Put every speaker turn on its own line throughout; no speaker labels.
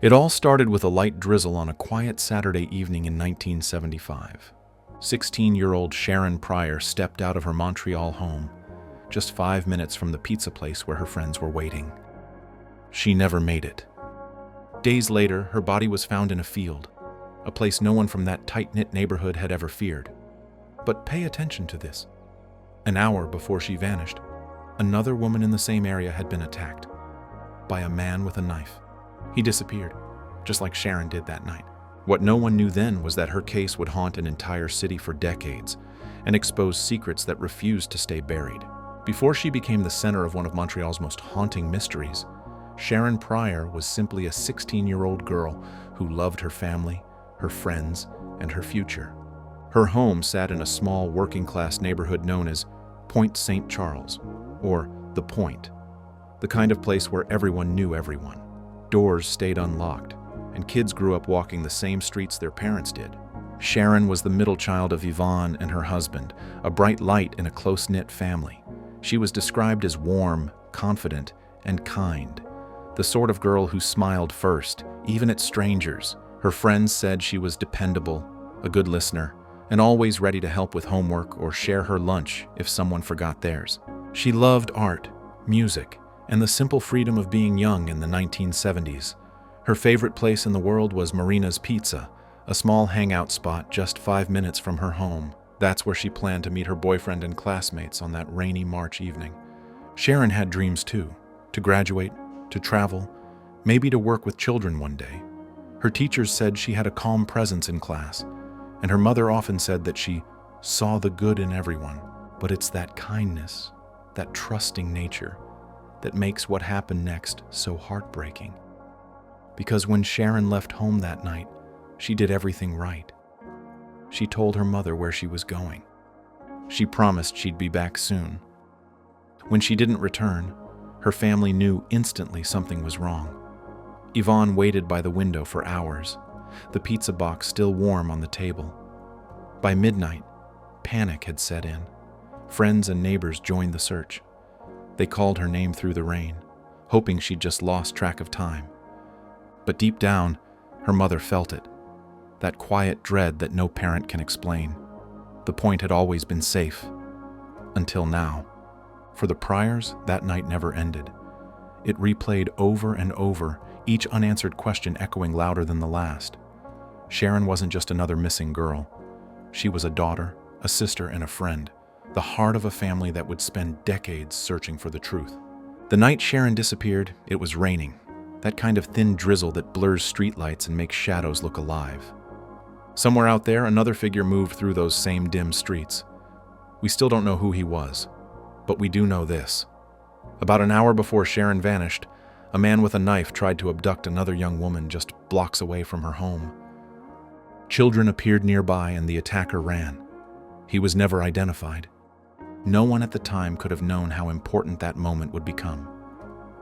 It all started with a light drizzle on a quiet Saturday evening in 1975. 16-year-old Sharron Prior stepped out of her Montreal home, just 5 minutes from the pizza place where her friends were waiting. She never made it. Days later, her body was found in a field, a place no one from that tight-knit neighborhood had ever feared. But pay attention to this. An hour before she vanished, another woman in the same area had been attacked by a man with a knife. He disappeared, just like Sharron did that night. What no one knew then was that her case would haunt an entire city for decades and expose secrets that refused to stay buried. Before she became the center of one of Montreal's most haunting mysteries, Sharron Prior was simply a 16-year-old girl who loved her family, her friends, and her future. Her home sat in a small working-class neighborhood known as Point St. Charles, or The Point, the kind of place where everyone knew everyone. Doors stayed unlocked, and kids grew up walking the same streets their parents did. Sharron was the middle child of Yvonne and her husband, a bright light in a close-knit family. She was described as warm, confident, and kind, the sort of girl who smiled first, even at strangers. Her friends said she was dependable, a good listener, and always ready to help with homework or share her lunch if someone forgot theirs. She loved art, music, and the simple freedom of being young in the 1970s. Her favorite place in the world was Marina's Pizza, a small hangout spot just 5 minutes from her home. That's where she planned to meet her boyfriend and classmates on that rainy March evening. Sharron had dreams too, to graduate, to travel, maybe to work with children one day. Her teachers said she had a calm presence in class, and her mother often said that she saw the good in everyone. But it's that kindness, that trusting nature, that makes what happened next so heartbreaking. Because when Sharron left home that night, she did everything right. She told her mother where she was going. She promised she'd be back soon. When she didn't return, her family knew instantly something was wrong. Yvonne waited by the window for hours, the pizza box still warm on the table. By midnight, panic had set in. Friends and neighbors joined the search. They called her name through the rain, hoping she'd just lost track of time. But deep down, her mother felt it, that quiet dread that no parent can explain. The Point had always been safe, until now. For the Priors, that night never ended. It replayed over and over, each unanswered question echoing louder than the last. Sharron wasn't just another missing girl. She was a daughter, a sister, and a friend, the heart of a family that would spend decades searching for the truth. The night Sharron disappeared, it was raining, that kind of thin drizzle that blurs streetlights and makes shadows look alive. Somewhere out there, another figure moved through those same dim streets. We still don't know who he was, but we do know this. About an hour before Sharron vanished, a man with a knife tried to abduct another young woman just blocks away from her home. Children appeared nearby and the attacker ran. He was never identified. No one at the time could have known how important that moment would become.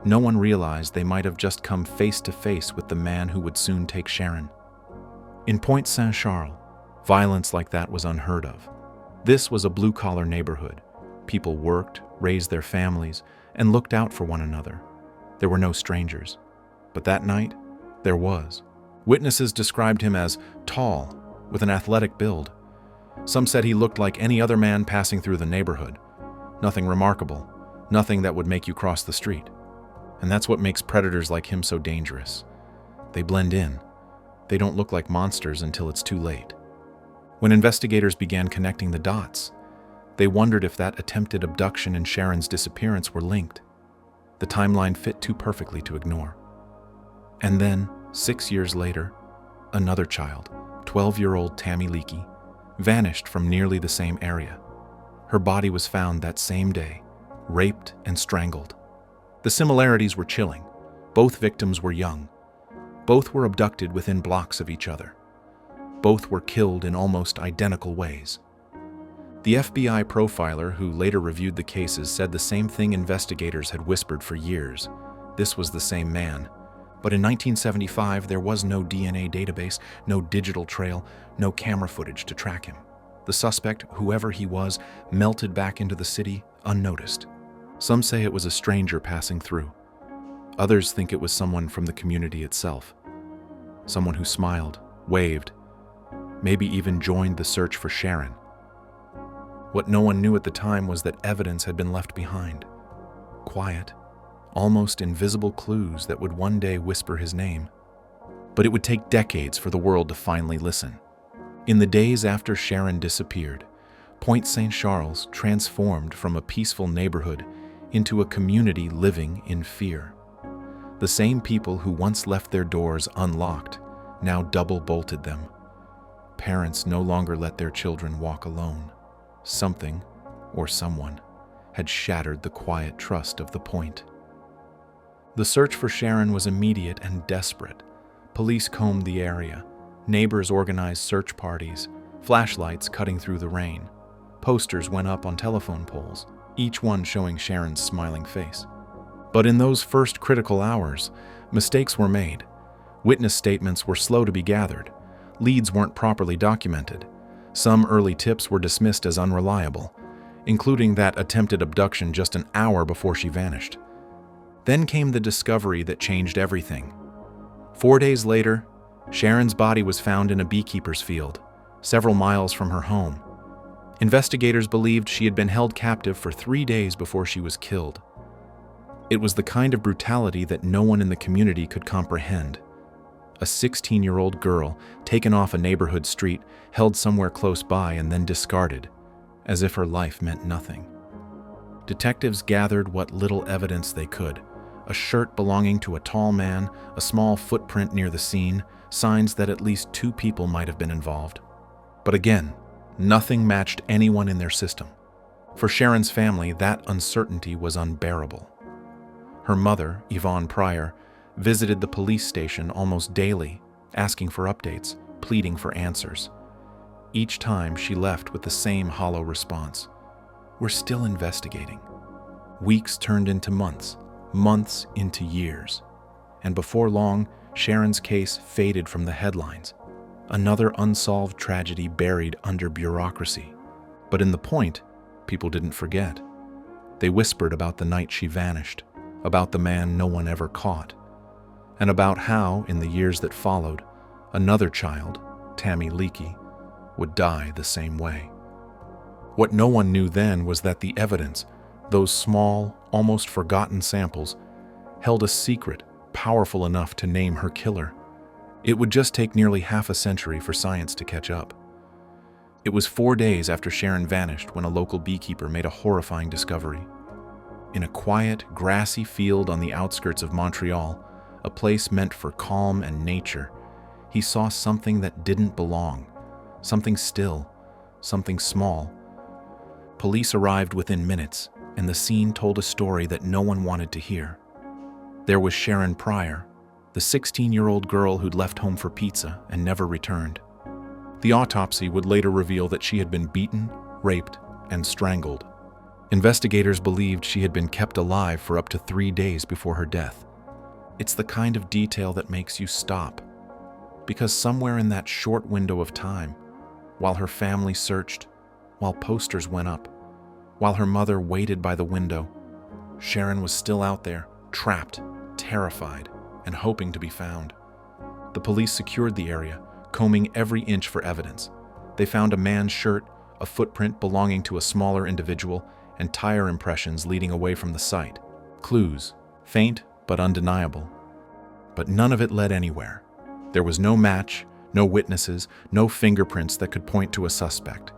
No one realized they might have just come face to face with the man who would soon take Sharron. In Point St. Charles, violence like that was unheard of. This was a blue-collar neighborhood. People worked, raised their families, and looked out for one another. There were no strangers. But that night, there was. Witnesses described him as tall, with an athletic build. Some said he looked like any other man passing through the neighborhood. Nothing remarkable, nothing that would make you cross the street. And that's what makes predators like him so dangerous. They blend in. They don't look like monsters until it's too late. When investigators began connecting the dots, they wondered if that attempted abduction and Sharron's disappearance were linked. The timeline fit too perfectly to ignore. And then, 6 years later, another child, 12-year-old Tammy Leakey, vanished from nearly the same area. Her body was found that same day, raped and strangled. The similarities were chilling. Both victims were young. Both were abducted within blocks of each other. Both were killed in almost identical ways. The FBI profiler who later reviewed the cases said the same thing investigators had whispered for years. This was the same man. But in 1975, there was no DNA database, no digital trail, no camera footage to track him. The suspect, whoever he was, melted back into the city unnoticed. Some say it was a stranger passing through. Others think it was someone from the community itself. someone who smiled, waved, maybe even joined the search for Sharron. What no one knew at the time was that evidence had been left behind. Quiet, almost invisible clues that would one day whisper his name. But it would take decades for the world to finally listen. In the days after Sharron disappeared, Point St. Charles transformed from a peaceful neighborhood into a community living in fear. The same people who once left their doors unlocked now double-bolted them. Parents no longer let their children walk alone. Something, or someone, had shattered the quiet trust of the Point. The search for Sharron was immediate and desperate. Police combed the area. Neighbors organized search parties, flashlights cutting through the rain. Posters went up on telephone poles, each one showing Sharron's smiling face. But in those first critical hours, mistakes were made. Witness statements were slow to be gathered. Leads weren't properly documented. Some early tips were dismissed as unreliable, including that attempted abduction just an hour before she vanished. Then came the discovery that changed everything. 4 days later, Sharron's body was found in a beekeeper's field, several miles from her home. Investigators believed she had been held captive for 3 days before she was killed. It was the kind of brutality that no one in the community could comprehend. A 16-year-old girl taken off a neighborhood street, held somewhere close by, and then discarded, as if her life meant nothing. Detectives gathered what little evidence they could. A shirt belonging to a tall man, a small footprint near the scene, signs that at least 2 people might have been involved. But again, nothing matched anyone in their system. For Sharron's family, that uncertainty was unbearable. Her mother, Sharron Prior, visited the police station almost daily, asking for updates, pleading for answers. Each time she left with the same hollow response: "We're still investigating." Weeks turned into months, months into years. And before long, Sharron's case faded from the headlines. Another unsolved tragedy buried under bureaucracy. But in the Point, people didn't forget. They whispered about the night she vanished, about the man no one ever caught, and about how, in the years that followed, another child, Tammy Leakey, would die the same way. What no one knew then was that the evidence, those small, almost forgotten samples, held a secret powerful enough to name her killer. It would just take nearly half a century for science to catch up. It was 4 days after Sharron vanished when a local beekeeper made a horrifying discovery. In a quiet, grassy field on the outskirts of Montreal, a place meant for calm and nature, he saw something that didn't belong, something still, something small. Police arrived within minutes, and the scene told a story that no one wanted to hear. There was Sharron Prior, the 16-year-old girl who'd left home for pizza and never returned. The autopsy would later reveal that she had been beaten, raped, and strangled. Investigators believed she had been kept alive for up to 3 days before her death. It's the kind of detail that makes you stop, because somewhere in that short window of time, while her family searched, while posters went up, while her mother waited by the window, Sharron was still out there, trapped, terrified, and hoping to be found. The police secured the area, combing every inch for evidence. They found a man's shirt, a footprint belonging to a smaller individual, and tire impressions leading away from the site. Clues, faint but undeniable. But none of it led anywhere. There was no match, no witnesses, no fingerprints that could point to a suspect.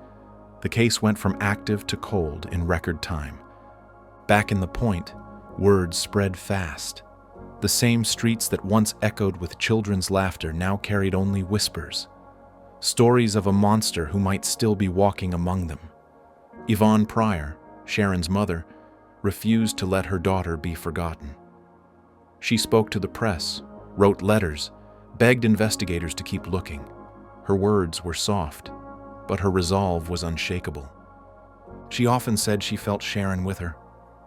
The case went from active to cold in record time. Back in the Point, word spread fast. The same streets that once echoed with children's laughter now carried only whispers. Stories of a monster who might still be walking among them. Sharron Prior, Sharron's mother, refused to let her daughter be forgotten. She spoke to the press, wrote letters, begged investigators to keep looking. Her words were soft, but her resolve was unshakable. She often said she felt Sharron with her,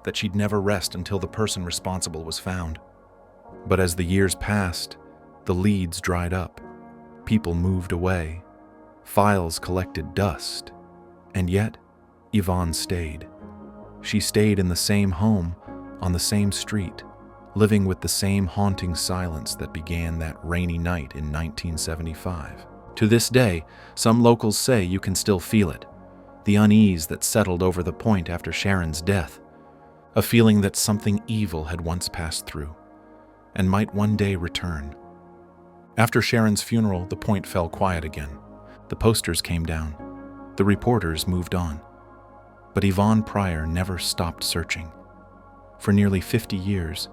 that she'd never rest until the person responsible was found. But as the years passed, the leads dried up. People moved away. Files collected dust. And yet, Sharron stayed. She stayed in the same home, on the same street, living with the same haunting silence that began that rainy night in 1975. To this day, some locals say you can still feel it, the unease that settled over the point after Sharron's death, a feeling that something evil had once passed through and might one day return. After Sharron's funeral, the point fell quiet again. The posters came down. The reporters moved on. But Yvonne Prior never stopped searching. For nearly 50 years,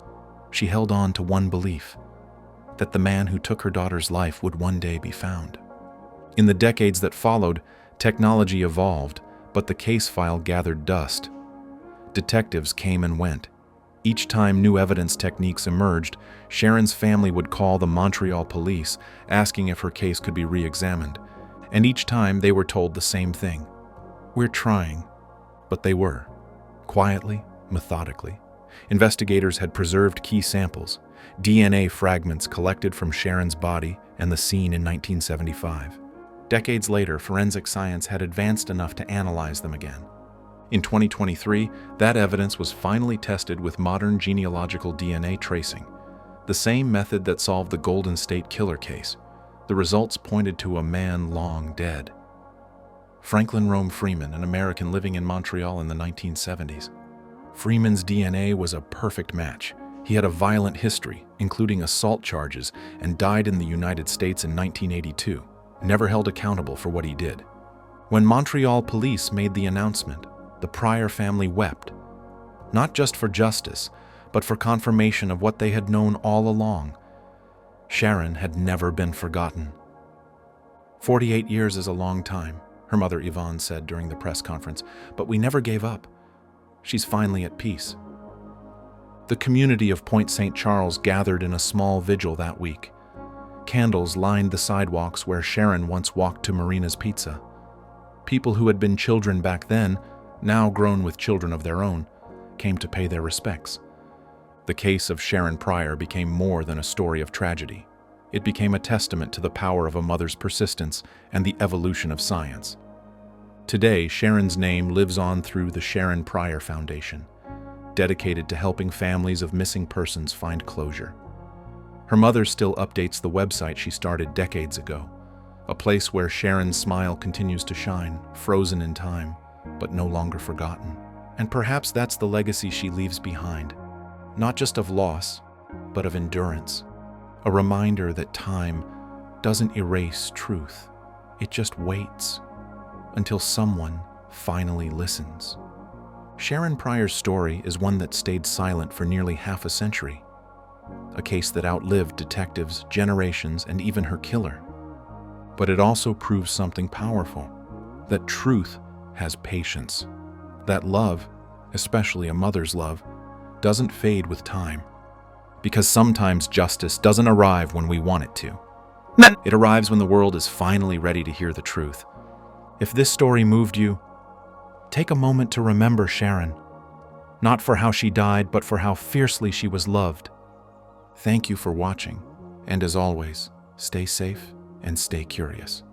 she held on to one belief, that the man who took her daughter's life would one day be found. In the decades that followed, technology evolved, but the case file gathered dust. Detectives came and went. Each time new evidence techniques emerged, Sharron's family would call the Montreal police, asking if her case could be re-examined. And each time they were told the same thing. We're trying. But they were. Quietly, methodically. Investigators had preserved key samples, DNA fragments collected from Sharron's body and the scene in 1975. Decades later, forensic science had advanced enough to analyze them again. In 2023, that evidence was finally tested with modern genealogical DNA tracing, the same method that solved the Golden State Killer case. The results pointed to a man long dead. Franklin Romine, an American living in Montreal in the 1970s. Freeman's DNA was a perfect match. He had a violent history, including assault charges, and died in the United States in 1982, never held accountable for what he did. When Montreal police made the announcement, the Prior family wept, not just for justice, but for confirmation of what they had known all along. Sharron had never been forgotten. 48 years is a long time, her mother Yvonne said during the press conference, but we never gave up. She's finally at peace. The community of Point St. Charles gathered in a small vigil that week. Candles lined the sidewalks where Sharron once walked to Marina's Pizza. People who had been children back then, now grown with children of their own, came to pay their respects. The case of Sharron Prior became more than a story of tragedy. It became a testament to the power of a mother's persistence and the evolution of science. Today, Sharron's name lives on through the Sharron Prior Foundation, dedicated to helping families of missing persons find closure. Her mother still updates the website she started decades ago, a place where Sharron's smile continues to shine, frozen in time, but no longer forgotten. And perhaps that's the legacy she leaves behind, not just of loss, but of endurance. A reminder that time doesn't erase truth. It just waits until someone finally listens. Sharron Prior's story is one that stayed silent for nearly half a century, a case that outlived detectives, generations, and even her killer. But it also proves something powerful, that truth has patience, that love, especially a mother's love, doesn't fade with time. Because sometimes justice doesn't arrive when we want it to. It arrives when the world is finally ready to hear the truth. If this story moved you, take a moment to remember Sharron, not for how she died, but for how fiercely she was loved. Thank you for watching, and as always, stay safe and stay curious.